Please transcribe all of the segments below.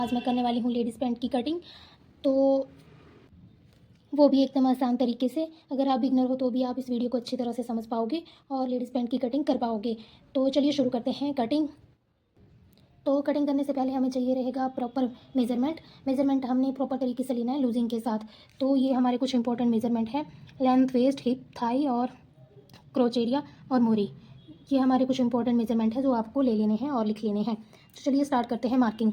आज मैं करने वाली हूँ लेडीज़ पैंट की कटिंग, तो वो भी एकदम आसान तरीके से। अगर आप बिगनर हो तो भी आप इस वीडियो को अच्छी तरह से समझ पाओगे और लेडीज़ पैंट की कटिंग कर पाओगे। तो चलिए शुरू करते हैं कटिंग। तो कटिंग करने से पहले हमें चाहिए रहेगा प्रॉपर मेज़रमेंट हमने प्रॉपर तरीके से लेना है लूजिंग के साथ। तो ये हमारे कुछ इंपॉर्टेंट मेज़रमेंट है: लेंथ, वेस्ट, हिप, थाई और क्रोच एरिया और मोरी। ये हमारे कुछ इंपॉर्टेंट मेज़रमेंट है जो आपको ले लेने हैं और लिख लेने हैं। तो चलिए स्टार्ट करते हैं मार्किंग।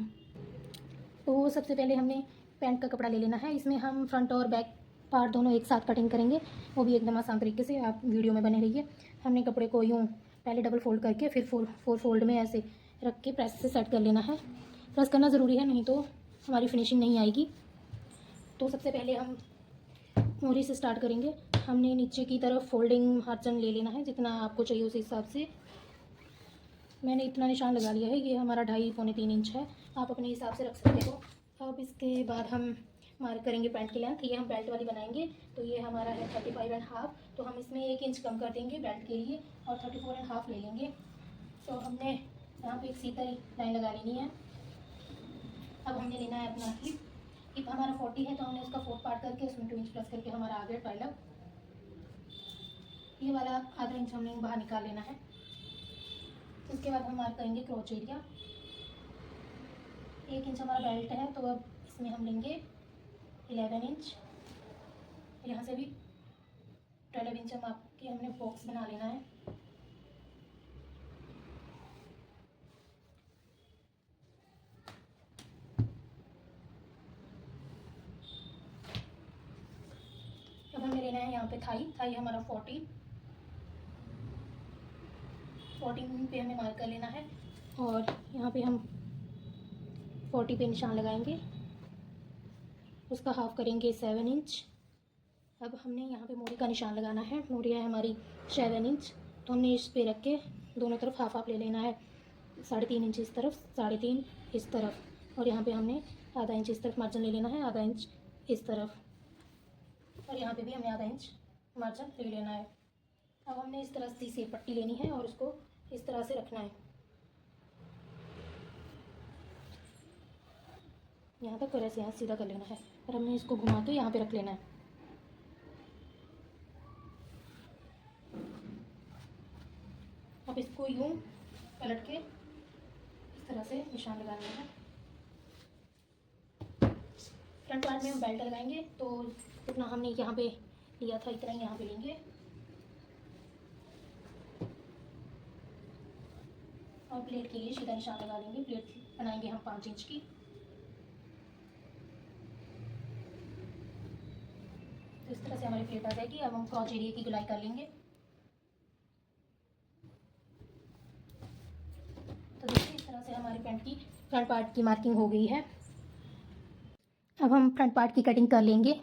तो सबसे पहले हमने पैंट का कपड़ा ले लेना है। इसमें हम फ्रंट और बैक पार्ट दोनों एक साथ कटिंग करेंगे, वो भी एकदम आसान तरीके से। आप वीडियो में बने रहिए। हमने कपड़े को यूँ पहले डबल फोल्ड करके फिर फोर फोल्ड में ऐसे रख के प्रेस से सेट कर लेना है। प्रेस करना ज़रूरी है, नहीं तो हमारी फिनिशिंग नहीं आएगी। तो सबसे पहले हम मोरी से स्टार्ट करेंगे। हमने नीचे की तरफ फोल्डिंग मार्जिन ले लेना है, जितना आपको चाहिए उस हिसाब से। मैंने इतना निशान लगा लिया है, ये हमारा 2.5-3 इंच है, आप अपने हिसाब से रख सकते हो। अब इसके बाद हम मार्क करेंगे पैंट की लेंथ। ये हम बेल्ट वाली बनाएंगे, तो ये हमारा है 35.5। तो हम इसमें 1 इंच कम कर देंगे बेल्ट के लिए और 34.5 ले लेंगे। तो हमने यहाँ पे एक सीधा लाइन लगा लेनी है। अब हमने लेना है अपना हिप हमारा 40 है, तो हमने उसका 4 पार्ट करके उसमें 2 इंच प्लस करके हमारा आ गया 12। ये वाला आधा इंच हमने बाहर निकाल लेना है। इसके बाद हम मार्क करेंगे क्रोच एरिया। 1 इंच हमारा बेल्ट है, तो अब इसमें हम लेंगे 11 इंच। यहाँ से भी 12 इंच हम आपके हमने बॉक्स बना लेना है। अब हमें लेना है यहाँ पे थाई हमारा 14 पे हमें मार्क कर लेना है और यहाँ पे हम 40 पे निशान लगाएंगे, उसका हाफ करेंगे 7 इंच। अब हमने यहाँ पे मोरी का निशान लगाना है। मोरी है हमारी 7 इंच, तो हमने इस पे रख के दोनों तरफ हाफ ले लेना है। 3.5 इंच इस तरफ, 3.5 इस तरफ, और यहाँ पे हमने आधा इंच इस तरफ मार्जिन ले लेना है, आधा इंच इस तरफ, और यहाँ पे भी हमें आधा इंच मार्जिन ले लेना है। अब हमने इस तरह से पट्टी लेनी है और उसको इस तरह से रखना है यहाँ तक, और ऐसे यहाँ सीधा कर लेना है, और हमने इसको घुमा के यहाँ पे रख लेना है। अब इसको यूँ पलट के इस तरह से निशान लगा लेना है। फ्रंट पार्ट में हम बेल्ट लगाएंगे, तो जितना हमने यहाँ पे लिया था इतना ही यहाँ पे लेंगे, और प्लेट के लिए सीधा निशान लगा लेंगे। प्लेट बनाएंगे हम 5 इंच की। तो इस तरह से हमारी प्लेट आ जाएगी। अब हम क्रॉच एरिया की गुलाई कर लेंगे। तो देखिए इस तरह से हमारी पैंट की फ्रंट पार्ट की मार्किंग हो गई है। अब हम फ्रंट पार्ट की कटिंग कर लेंगे।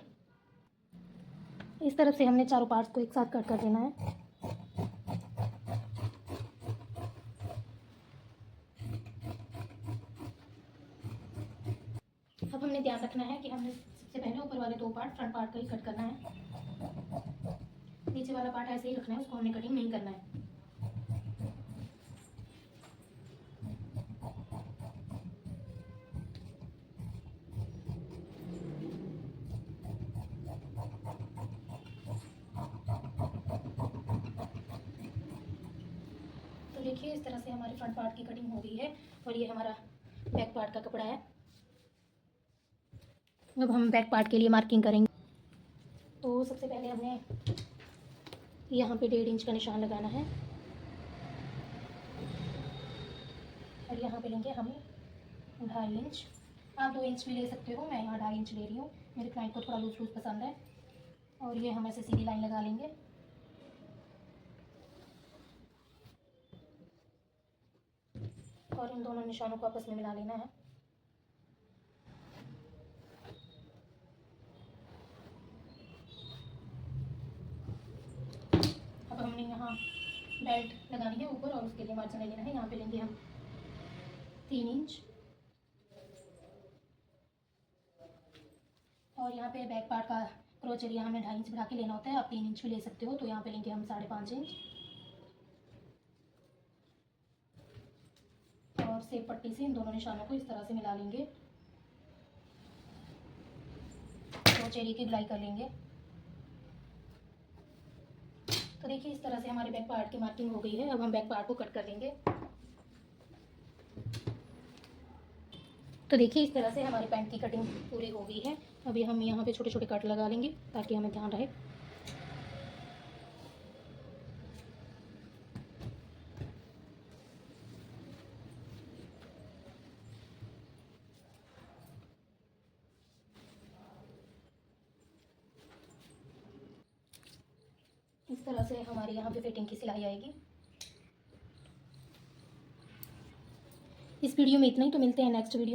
इस तरफ से हमने चारों पार्ट्स को एक साथ कट कर देना है। अब हमने ध्यान रखना है कि हमने सबसे पहले ऊपर वाले 2 पार्ट फ्रंट पार्ट का ही कट करना है, नीचे वाला पार्ट ऐसे ही रखना है, उसको हमने कटिंग नहीं करना है। तो देखिए इस तरह से हमारे फ्रंट पार्ट की कटिंग हो गई है, और ये हमारा बैक पार्ट का कपड़ा है। अब हम बैक पार्ट के लिए मार्किंग करेंगे। तो सबसे पहले हमने यहाँ पे 1.5 इंच का निशान लगाना है, और यहाँ पे लेंगे हम 2.5 इंच। आप 2 इंच भी ले सकते हो, मैं यहाँ 2.5 इंच ले रही हूँ। मेरे क्लाइंट को थोड़ा लूज पसंद है। और ये हम ऐसे सीधी लाइन लगा लेंगे। और इन दोनों निशानों को आपस में मिला लेना है। अब हमने यहाँ बेल्ट लगानी है ऊपर, और उसके लिए मार्जिन ले लेना है। यहाँ पे लेंगे हम 3 इंच, और यहाँ पे बैक पार्ट का क्रोच एरिया हमें 2.5 इंच बढ़ा के लेना होता है। आप 3 इंच भी ले सकते हो, तो यहाँ पे लेंगे हम 5.5 इंच, और सेब पट्टी से इन दोनों निशानों को इस तरह से मिला लेंगे। तो चेहरे की धुलाई कर लेंगे। तो देखिए इस तरह से हमारे बैक पार्ट की मार्किंग हो गई है। अब हम बैक पार्ट को कट कर लेंगे। तो देखिए इस तरह से हमारे पैंट की कटिंग पूरी हो गई है। अभी हम यहाँ पे छोटे छोटे कट लगा लेंगे ताकि हमें ध्यान रहे। इस तरह से हमारे यहाँ पे फिटिंग की सिलाई आएगी। इस वीडियो में इतना ही। तो मिलते हैं नेक्स्ट वीडियो में।